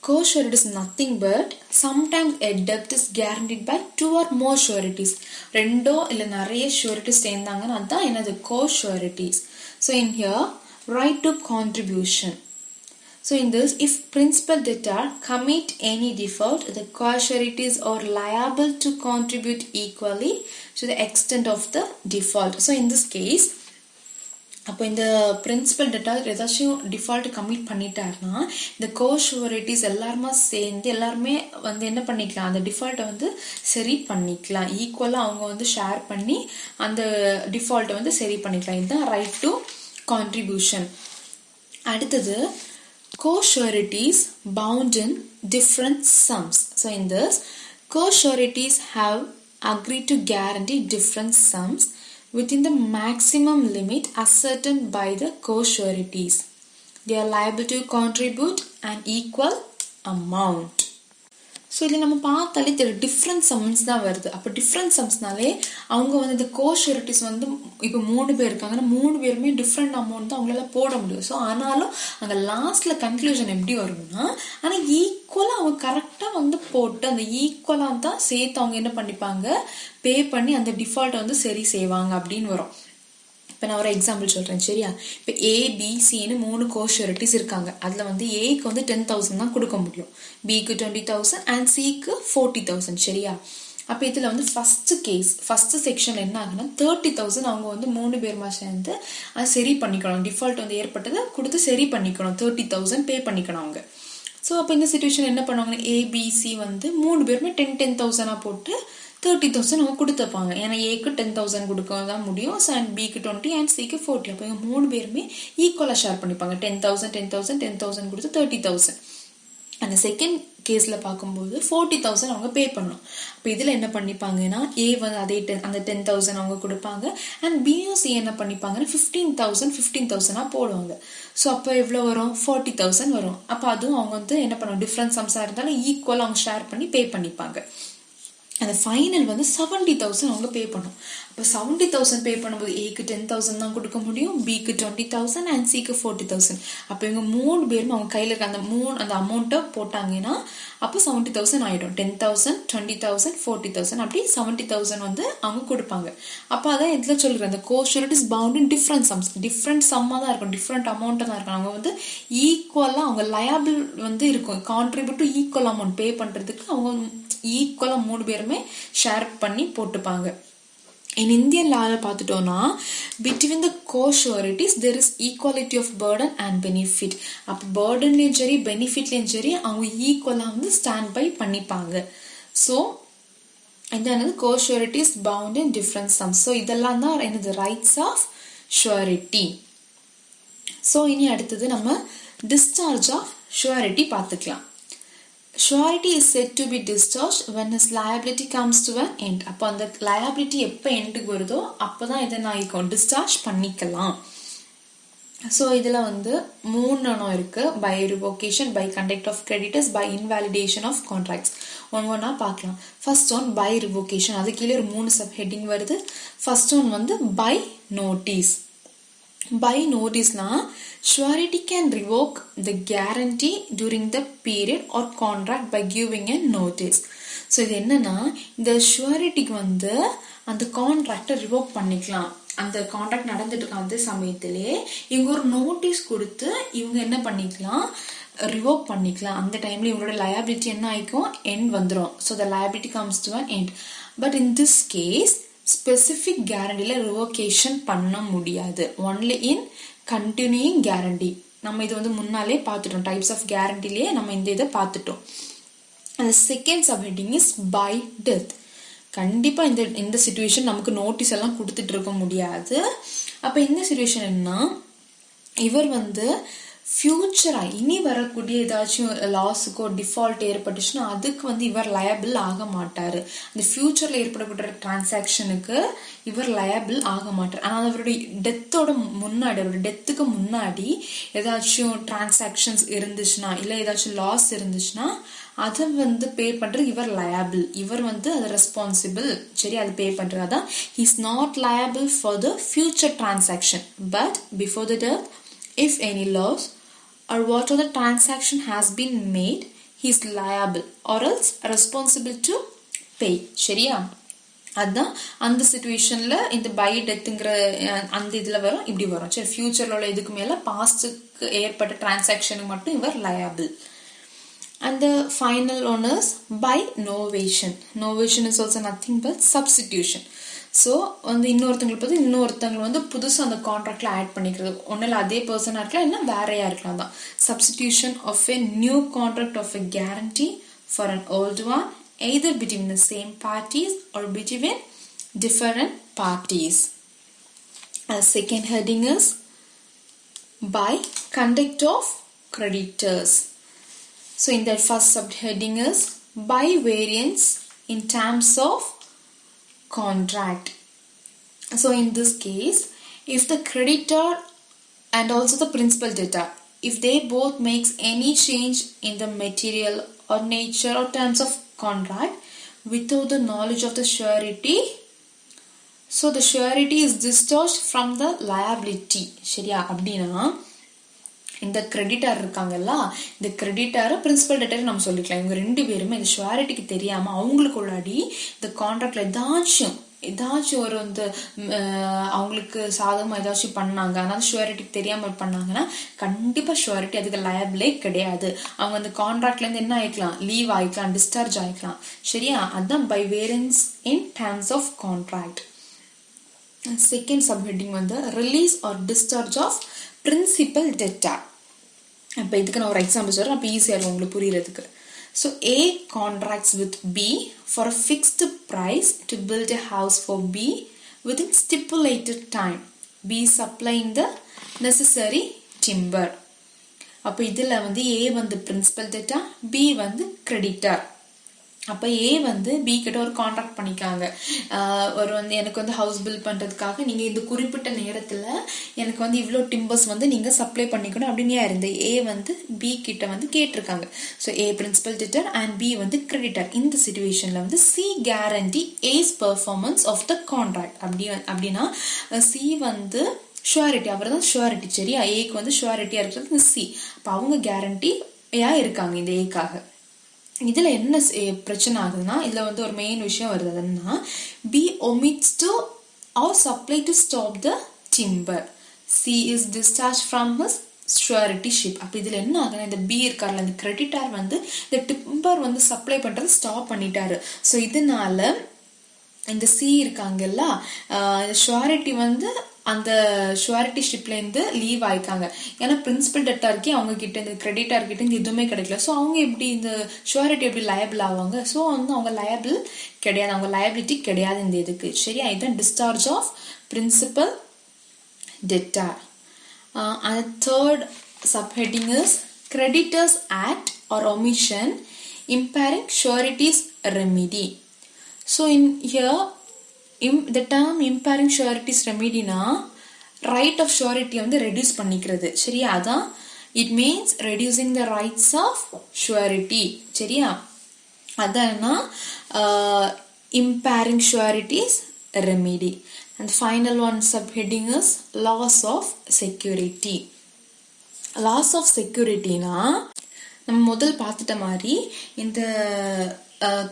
Co-surety is nothing but sometimes a debt is guaranteed by 2 or more sureties. ரெண்டோ இல்ல நிறைய sureties சேர்ந்தாங்கன்னா அதான் என்னது co-sureties. So in here right to contribution. So in this, if principal debtor commit any default, the co-sureties are liable to contribute equally to the extent of the default. So in this case, அப்போ இந்த பிரின்சிபல் டெட்டார் ஏதாச்சும் டிஃபால்ட் கம்மிட் பண்ணிட்டாருன்னா இந்த கோஷூரிட்டிஸ் எல்லாருமே வந்து என்ன பண்ணிக்கலாம், அந்த டிஃபால்ட்டை வந்து சரி பண்ணிக்கலாம். ஈக்குவலாக அவங்க வந்து ஷேர் பண்ணி அந்த டிஃபால்ட்டை வந்து சரி பண்ணிக்கலாம். இதுதான் ரைட் டு கான்ட்ரிபியூஷன். அடுத்தது co-sureties bound in different sums. So in this, co-sureties have agreed to guarantee different sums within the maximum limit ascertained by the co-sureties. They are liable to contribute an equal amount. So இதில் நம்ம பார்த்தாலே தெரியும் டிஃப்ரெண்ட் சம்ஸ் தான் வருது. அப்போ டிஃப்ரெண்ட் சம்ஸ்னாலே அவங்க வந்து இந்த கோஷூரிட்டிஸ் வந்து இப்போ 3 பேர் இருக்காங்கன்னா 3 பேருமே டிஃப்ரெண்ட் அமௌண்ட் தான் அவங்களால போட முடியும். ஸோ ஆனாலும் அங்கே லாஸ்ட்டில் கன்க்ளூஷன் எப்படி வரும்னா, ஆனால் ஈக்குவலாக அவங்க கரெக்டாக வந்து போட்டு அந்த ஈக்குவலாக தான் சேர்த்து அவங்க என்ன பண்ணிப்பாங்க, பே பண்ணி அந்த டிஃபால்ட்டை வந்து சரி செய்வாங்க அப்படின்னு வரும். இப்போ நான் ஒரு எக்ஸாம்பிள் சொல்கிறேன் சரியா. இப்போ ஏபிசின்னு 3 கோஷூரிட்டிஸ் இருக்காங்க. அதில் வந்து ஏக்கு வந்து 10,000 தான் கொடுக்க முடியும், பிக்கு 20,000 அண்ட் சிக்கு 40,000 சரியா. அப்போ இதில் வந்து ஃபஸ்ட்டு செக்ஷனில் என்ன ஆகுனா 30,000 அவங்க வந்து 3 பேருமா சேர்ந்து அதை சரி பண்ணிக்கணும். டிஃபால்ட் வந்து ஏற்பட்டதை கொடுத்து சரி பண்ணிக்கணும், 30,000 பே பண்ணிக்கணும் அவங்க. ஸோ அப்போ இந்த சிச்சுவேஷன் என்ன பண்ணுவாங்கன்னா ஏபிசி வந்து 3 பேருமே 10,000 போட்டு 30,000 அவங்க கொடுத்துப்பாங்க. ஏன்னா ஏக்கு 10,000 கொடுக்க தான் முடியும், அண்ட் பிக்கு 20 அண்ட் சிக்கு 40. அப்போ இவங்க 3 பேருமே ஈக்குவலாக ஷேர் பண்ணிப்பாங்க. 10,000 கொடுத்து 30,000. அந்த செகண்ட் கேஸில் பார்க்கும்போது 40,000 அவங்க பே பண்ணணும். அப்போ இதில் என்ன பண்ணிப்பாங்கன்னா ஏ வந்து அதே அந்த 10,000 அவங்க கொடுப்பாங்க, அண்ட் பிஓசி என்ன பண்ணிப்பாங்கன்னா 15,000 போடுவாங்க. ஸோ அப்போ எவ்வளோ வரும், 40,000 வரும். அப்போ அதுவும் அவங்க வந்து என்ன பண்ணுவாங்க, டிஃப்ரெண்ட் சம்ஸாக இருந்தாலும் ஈக்குவலாக அவங்க ஷேர் பண்ணி பே பண்ணிப்பாங்க. அந்த ஃபைனல் வந்து 70,000 அவங்க பே பண்ணும். அப்போ 70,000 பே பண்ணும்போது ஏக்கு 10,000 தான் கொடுக்க முடியும், பிக்கு 20,000 அண்ட் சிக்கு 40,000. அப்போ இவங்க 3 பேரும் அவங்க கையில் இருக்க அந்த அமௌண்ட்டை போட்டாங்கன்னா அப்போ 70,000 ஆகிடும். 10,000, 20,000, 40,000 அப்படி 70,000 வந்து அவங்க கொடுப்பாங்க. அப்போ அதான் இதில் சொல்கிறேன், அந்த cosureties bound in different sums, different சம்மாக தான் இருக்கும், டிஃப்ரெண்ட் அமௌண்ட்டாக தான் இருக்கும். அவங்க வந்து ஈக்குவலாக அவங்க லயபிள் வந்து இருக்கும், contribute to equal amount pay பண்ணுறதுக்கு அவங்க ஈக்குவலாக 3 பேருமே ஷேர் பண்ணி போட்டுப்பாங்க. In Indian law பார்த்துட்டோம்னா between the co-sureties there is equality of burden and benefit. அப்போ burdenலையும் சரி பெனிஃபிட்லையும் சரி அவங்க ஈக்குவலாக வந்து ஸ்டாண்ட் பை பண்ணிப்பாங்க. ஸோ என்னது co-sureties bound in different sums. So இதெல்லாம் தான் என்னது ரைட்ஸ் ஆஃப் ஷுவரிட்டி. ஸோ இனி அடுத்தது நம்ம டிஸ்சார்ஜ் ஆஃப் ஷுவரிட்டி பார்த்துக்கலாம். Surety is said to be discharged when his liability comes to an end. அப்போ அந்த liability எப்போ எண்டுக்கு வருதோ அப்போ தான் இதை நான் டிஸ்சார்ஜ் பண்ணிக்கலாம். ஸோ இதில் வந்து 3 இருக்கு, by revocation, by conduct of creditors, by invalidation of contracts. ஒவ்வொன்றா பார்க்கலாம். ஃபர்ஸ்ட் ஒன் பை ரிவோகேஷன், அது கீழே ஒரு 3 சப் ஹெட்டிங் வருது. ஃபர்ஸ்ட் ஒன் வந்து by notice. By notice na surety can revoke the guarantee during the period or contract by giving a notice. So இது என்னன்னா இந்த ஷுவரிட்டிக்கு வந்து அந்த கான்ட்ராக்டை ரிவோக் பண்ணிக்கலாம். அந்த கான்ட்ராக்ட் நடந்துட்டு இருக்க அந்த சமயத்திலே இவங்க ஒரு நோட்டீஸ் கொடுத்து இவங்க என்ன பண்ணிக்கலாம், ரிவோக் பண்ணிக்கலாம். அந்த டைம்ல இவங்களோட லயபிலிட்டி என்ன ஆயிக்கும், எண்ட் வந்துடும். So the liability comes to an end. But in this case specific கேரண்டியில் ரிவோகேஷன் பண்ண முடியாது, ஒன்லி இன் கண்டினியூயிங் கேரண்டி. நம்ம இது வந்து முன்னாலே பார்த்துட்டோம், டைப்ஸ் ஆஃப் கேரண்டிலேயே நம்ம இந்த இதை பார்த்துட்டோம். அந்த second subheading is by death. கண்டிப்பாக இந்த சிச்சுவேஷன் நமக்கு நோட்டீஸ் எல்லாம் கொடுத்துட்டு இருக்க முடியாது. அப்போ இந்த சிச்சுவேஷன் என்ன, இவர் வந்து ஃபியூச்சராக இனி வரக்கூடிய ஏதாச்சும் லாஸுக்கோ டிஃபால்ட் ஏற்பட்டுச்சுன்னா அதுக்கு வந்து இவர் லயபிள் ஆக மாட்டார். அந்த ஃபியூச்சரில் ஏற்படக்கூடிய டிரான்சாக்ஷனுக்கு இவர் லயபிள் ஆக மாட்டார். ஆனால் அவருடைய டெத்தோட முன்னாடி, அவருடைய டெத்துக்கு முன்னாடி ஏதாச்சும் டிரான்சாக்ஷன்ஸ் இருந்துச்சுன்னா இல்லை ஏதாச்சும் லாஸ் இருந்துச்சுன்னா அதை வந்து பே பண்ணுறது இவர் லயபிள், இவர் வந்து அது ரெஸ்பான்சிபிள். சரி, அது பே பண்ணுறது. அதான் he is not liable for the future transaction, but before the death if any loss or what other transaction has been made, he is liable or else responsible to pay. சரியா? அதான் அந்த சிச்சுவேஷன்ல இந்த பை டெத்துங்கிற அந்த இதுல வரும், இப்படி வரும். சரி, ஃபியூச்சர்ல உள்ள இதுக்கு மேல பாஸ்டுக்கு ஏற்பட்ட டிரான்சாக்ஷனுக்கு மட்டும் இவர் liable. And the final one is by novation. Novation is also nothing but substitution. So வந்து இன்னொருத்தவங்களை வந்து புதுசாக அந்த கான்ட்ராக்டில் ஆட் பண்ணிக்கிறது. ஒன்றும் இல்லை, அதே பர்சனாக இருக்கலாம், இல்லை வேறையா இருக்கலாம் தான். Substitution of a new contract of a guarantee for an old one either between the same parties or between different parties. Second heading is by conduct of creditors. So in that first subheading is by variance in terms of contract. So in this case, if the creditor and also the principal debtor, if they both makes any change in the material or nature or terms of contract without the knowledge of the surety, so the surety is discharged from the liability. சரியா? அப்படின்னா இந்த கிரெடிட்டர் இருக்காங்கல்ல, இந்த கிரெடிட்டர் பிரின்சிபல் டெட்டர் நம்ம சொல்லிக்கலாம். இவங்க ரெண்டு பேருமே இந்த ஷுவாரிட்டிக்கு தெரியாம அவங்களுக்கு உள்ளாடி இந்த கான்ட்ராக்ட்ல ஏதாச்சும் ஒரு வந்து அவங்களுக்கு சாதகமாக ஏதாச்சும் பண்ணாங்க, அதனால ஷுவாரிட்டிக்கு தெரியாமல் பண்ணாங்கன்னா கண்டிப்பாக ஷுவாரிட்டி அதுக்கு லயபிளே கிடையாது. அவங்க அந்த கான்ட்ராக்ட்லேருந்து என்ன ஆகிக்கலாம், லீவ் ஆகிக்கலாம், டிஸ்சார்ஜ் ஆகிக்கலாம். சரியா? அதுதான் by variance in terms of contract. Second subheading வந்து release or discharge of principal debtor. இப்போ இதுக்கு நான் ஒரு எக்ஸாம்பிள் சொல்கிறேன், அப்போ ஈஸியாக இருக்கும் உங்களுக்கு புரியுறதுக்கு. So A contracts with B for a fixed price to build a house for B within stipulated time. B supplying the necessary timber. அப்போ இதில் வந்து A வந்து பிரின்சிபல் டெட்டா, B வந்து கிரெடிட்டர். அப்போ ஏ வந்து பி கிட்ட ஒரு கான்ட்ராக்ட் பண்ணிக்காங்க, ஒரு வந்து எனக்கு வந்து ஹவுஸ் பில்ட் பண்ணுறதுக்காக நீங்கள் இந்த குறிப்பிட்ட நேரத்தில் எனக்கு வந்து இவ்வளோ டிம்பர்ஸ் வந்து நீங்கள் சப்ளை பண்ணிக்கணும் அப்படின்னு இருந்த ஏ வந்து பி கிட்ட வந்து கேட்டிருக்காங்க. So A principal debtor and B வந்து கிரெடிட்டர். இந்த சிச்சுவேஷனில் வந்து C guarantee as performance of the contract. அப்படின்னா சி வந்து ஷுவாரிட்டி, அவர் தான் ஷுவாரிட்டி. சரியா? ஏக்கு வந்து ஷுவாரிட்டியாக இருக்கிறது இந்த சி. அப்போ அவங்க கேரண்டியாக இருக்காங்க இந்த ஏக்காக. இதில் என்ன பிரச்சனை ஆகுதுன்னா, இதில் வந்து ஒரு மெயின் விஷயம் வருது. அதுன்னா B omits to or supply to stop the timber. C is discharged from his suretyship. அப்போ இதில் என்ன ஆகுதுன்னா, இந்த பி இருக்கார்ல, இந்த கிரெடிட்டார் வந்து இந்த டிம்பர் வந்து சப்ளை பண்ணுறது ஸ்டாப் பண்ணிட்டாரு. ஸோ இதனால இந்த சி இருக்காங்கல்ல, ஷுவாரிட்டி வந்து அந்த ஷுவாரிட்டி ஷிப்லேருந்து லீவ் ஆயிக்காங்க. ஏன்னா பிரின்சிபல் டெட்டாருக்கே அவங்க கிட்ட இந்த கிரெடிட்டார் கிட்ட இந்த எதுவுமே கிடைக்கல. ஸோ அவங்க எப்படி இந்த ஷுவாரிட்டி எப்படி லயபிள் ஆவாங்க? ஸோ வந்து அவங்க லயபிள் கிடையாது, அவங்க லயபிலிட்டி கிடையாது இந்த இதுக்கு. சரியா? இதுதான் discharge of principal debtor. And third subheading is creditors act or omission impairing surety's remedy. So in here the term impairing surety's remedy na right of surety வந்து reduce பண்ணிக்கிறது. சரியா? அதான் it means reducing the rights of surety. சரியா? அதான்னா impairing surety's remedy. And final one subheading is loss of security. Loss of security na நம்ம முதல் பார்த்துட்ட மாதிரி இந்த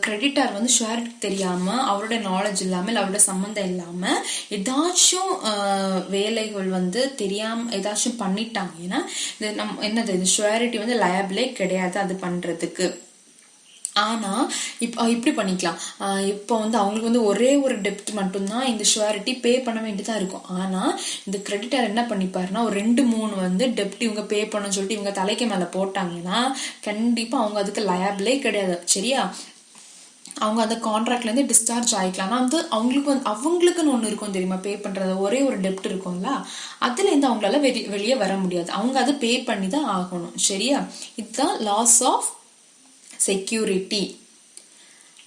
கிரெடிட்டார் வந்து ஷுவாரிட்டி தெரியாமல், அவரோட நாலேஜ் இல்லாமல், இல்லை அவரோட சம்மந்தம் இல்லாமல் ஏதாச்சும் வேலைகள் வந்து தெரியாமல் ஏதாச்சும் பண்ணிட்டாங்கன்னா இது என்னது, இந்த ஷுவாரிட்டி வந்து லயபிளே கிடையாது அது பண்ணுறதுக்கு. ஆனால் இப்போ இப்படி பண்ணிக்கலாம். இப்போ வந்து அவங்களுக்கு வந்து ஒரே ஒரு டெப்ட் மட்டும்தான் இந்த ஷுவாரிட்டி பே பண்ண வேண்டியதாக இருக்கும். ஆனால் இந்த கிரெடிட்டர் என்ன பண்ணிப்பாருன்னா, ஒரு 2-3 வந்து டெப்ட் இவங்க பே பண்ணணும்னு சொல்லிட்டு இவங்க தலைக்கு மேலே போட்டாங்கன்னா கண்டிப்பாக அவங்க அதுக்கு லயபிளே கிடையாது. சரியா? அவங்க அந்த கான்ட்ராக்ட்லேருந்து டிஸ்சார்ஜ் ஆகிக்கலாம். ஆனால் வந்து அவங்களுக்குன்னு ஒன்று இருக்கும் தெரியுமா, பே பண்ணுறது ஒரே ஒரு டெப்ட் இருக்கும்ல, அதுலேருந்து அவங்களால வெளியே வர முடியாது. அவங்க அதை பே பண்ணி தான் ஆகணும். சரியா? இதுதான் லாஸ் ஆஃப் செக்யூரிட்டி.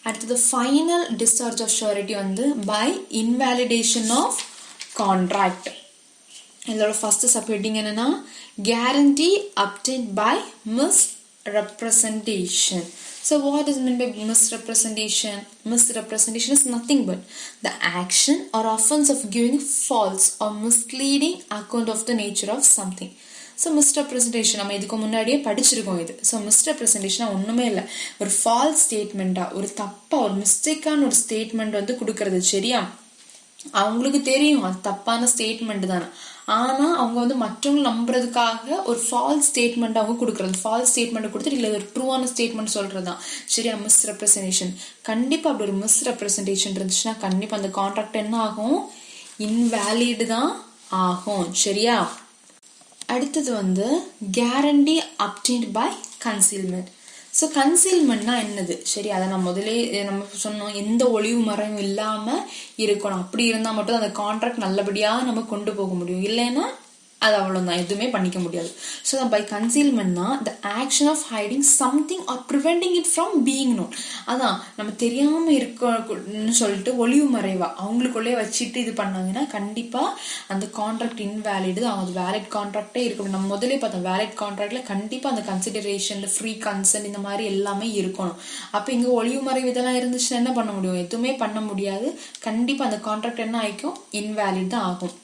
அடுத்தது ஃபைனல் டிஸ்சார்ஜ் ஆஃப் ஷூரிட்டி வந்து பை இன்வாலிடேஷன் ஆஃப் கான்ட்ராக்ட். இதோட ஃபர்ஸ்ட் சப்ஹெட்டிங் என்னன்னா guarantee obtained by misrepresentation. So what is meant by misrepresentation? Misrepresentation is nothing but the action or offense of giving false or misleading account of the nature of something. So misrepresentation நம்ம இதுக்கு முன்னாடியே படிச்சிருக்கோம் இது. ஸோ மிஸ்ரெப்ரசன்டேஷனாக ஒன்றுமே இல்லை, ஒரு ஃபால்ஸ் ஸ்டேட்மெண்ட்டாக, ஒரு தப்பாக, ஒரு மிஸ்டேக்கான ஒரு ஸ்டேட்மெண்ட் வந்து கொடுக்கறது. சரியா? அவங்களுக்கு தெரியும் அது தப்பான ஸ்டேட்மெண்ட் தானே, ஆனா அவங்க வந்து மற்றவங்க நம்புறதுக்காக ஒரு ஃபால்ஸ் ஸ்டேட்மெண்ட் அவங்க கொடுக்குறது, ஃபால்ஸ் ஸ்டேட்மெண்ட் கொடுத்துட்டு இல்லை ஒரு ட்ரூவான ஸ்டேட்மெண்ட் சொல்றதுதான் சரியா மிஸ் ரெப்ரசன்டேஷன். கண்டிப்பா அப்படி ஒரு மிஸ் ரெப்ரசன்டேஷன் இருந்துச்சுன்னா கண்டிப்பா அந்த கான்ட்ராக்ட் என்ன ஆகும், இன்வேலிட் தான் ஆகும் சரியா. அடுத்தது வந்து guarantee obtained by concealment. So கன்சீல்மெண்ட்னா என்னது சரி, அதை நம்ம முதலே நம்ம சொன்னோம், எந்த ஒளிவு மறைவும் இல்லாமல் இருக்கணும். அப்படி இருந்தால் மட்டும் அந்த கான்ட்ராக்ட் நல்லபடியாக நம்ம கொண்டு போக முடியும், இல்லைன்னா அது அவ்வளோதான், எதுவுமே பண்ணிக்க முடியாது. ஸோ பை கன்சீல்மெண்ட்னா the action of hiding something or preventing it from being known. அதான் நம்ம தெரியாமல் இருக்கன்னு சொல்லிட்டு ஒளிவு மறைவா அவங்களுக்குள்ளே வச்சுட்டு இது பண்ணாங்கன்னா கண்டிப்பாக அந்த கான்ட்ராக்ட் இன்வேலிடு, அவங்க வேலிட் கான்ட்ராக்டே இருக்கணும். நம்ம முதலே பார்த்தோம் வேலிட் கான்ட்ராக்ட்ல கண்டிப்பாக அந்த கன்சிடரேஷன் ஃப்ரீ கன்சென்ட் இந்த மாதிரி எல்லாமே இருக்கணும். அப்போ இங்கே ஒளிவு மறைவு இதெல்லாம் இருந்துச்சுன்னா என்ன பண்ண முடியும், எதுவுமே பண்ண முடியாது. கண்டிப்பாக அந்த கான்ட்ராக்ட் என்ன ஆகிக்கும், இன்வேலிட் தான் ஆகும்.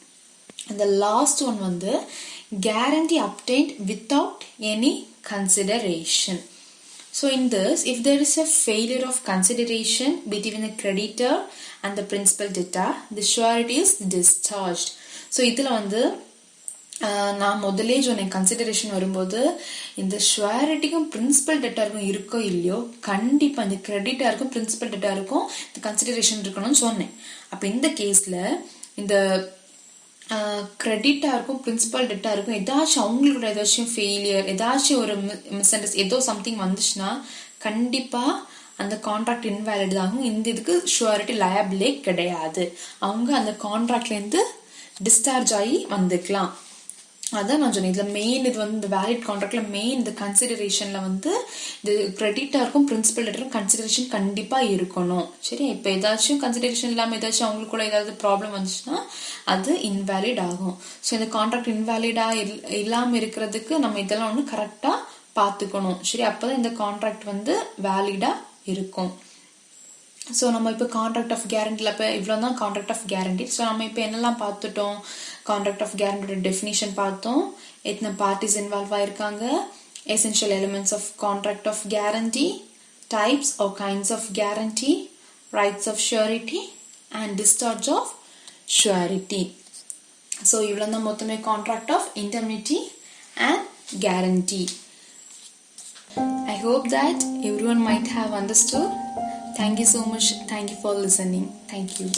The last one வந்து guarantee obtained without any consideration. So in this, if there is a failure of consideration between the creditor and the principal debtor, the surety is discharged. So இதில் வந்து நான் முதலே சொன்னேன், கன்சிடரேஷன் வரும்போது இந்த ஷுவாரிட்டிக்கும் பிரின்சிபல் டெட்டாருக்கும் இருக்கோ இல்லையோ கண்டிப்பாக இந்த கிரெடிட்டாருக்கும் பிரின்சிபல் டெட்டாருக்கும் இந்த கன்சிடரேஷன் இருக்கணும்னு சொன்னேன். அப்போ இந்த கேஸில் இந்த கிரெடிட்டாருக்கும் பிரின்சிபல் டெட்டாருக்கும் ஏதாச்சும் அவங்களோட ஏதாச்சும் ஃபெயிலியர், ஏதாச்சும் ஒரு மிஸ்அண்டர்ஸ்ட் ஏதோ சம்திங் வந்துச்சுன்னா கண்டிப்பாக அந்த கான்ட்ராக்ட் இன்வேலிட் ஆகும். இந்த இதுக்கு ஷுவாரிட்டி லயபிளே கிடையாது, அவங்க அந்த கான்ட்ராக்ட்லேருந்து டிஸ்சார்ஜ் ஆகி வந்துக்கலாம். அதான் நான் சொன்னேன், இதில் மெயின் இது வந்து இந்த வேலிட் கான்ட்ராக்ட்ல மெயின் இந்த கன்சிடரேஷன்ல வந்து இது கிரெடிட்டாருக்கும் பிரின்சிபல் டெட்டரும் கன்சிடரேஷன் கண்டிப்பாக இருக்கணும் சரி. இப்போ ஏதாச்சும் கன்சிடரேஷன் இல்லாமல் ஏதாச்சும் அவங்களுக்குள்ள ஏதாவது ப்ராப்ளம் வந்துச்சுன்னா அது இன்வேலிட் ஆகும். ஸோ இந்த கான்ட்ராக்ட் இன்வேலிடாக இல்லாமல் இருக்கிறதுக்கு நம்ம இதெல்லாம் ஒன்று கரெக்டாக பார்த்துக்கணும் சரி, அப்போதான் இந்த கான்ட்ராக்ட் வந்து வேலிடாக இருக்கும். ஸோ நம்ம இப்போ கான்ட்ராக்ட் ஆஃப் கேரண்டியில் இப்போ இவ்வளோ தான் கான்ட்ராக்ட் ஆஃப் கேரண்டி. ஸோ நம்ம இப்போ என்னெல்லாம் பார்த்துட்டோம், கான்ட்ராக்ட் ஆஃப் கேரண்டியோட டெஃபினிஷன் பார்த்தோம், எத்தனை பார்ட்டிஸ் இன்வால்வ் ஆயிருக்காங்க, essential elements of contract of guarantee, types or kinds of guarantee, rights of surety and discharge of surety. So இவ்வளோ தான் மொத்தமே contract of indemnity and guarantee. I hope that everyone might have understood. Thank you so much. Thank you for listening. Thank you.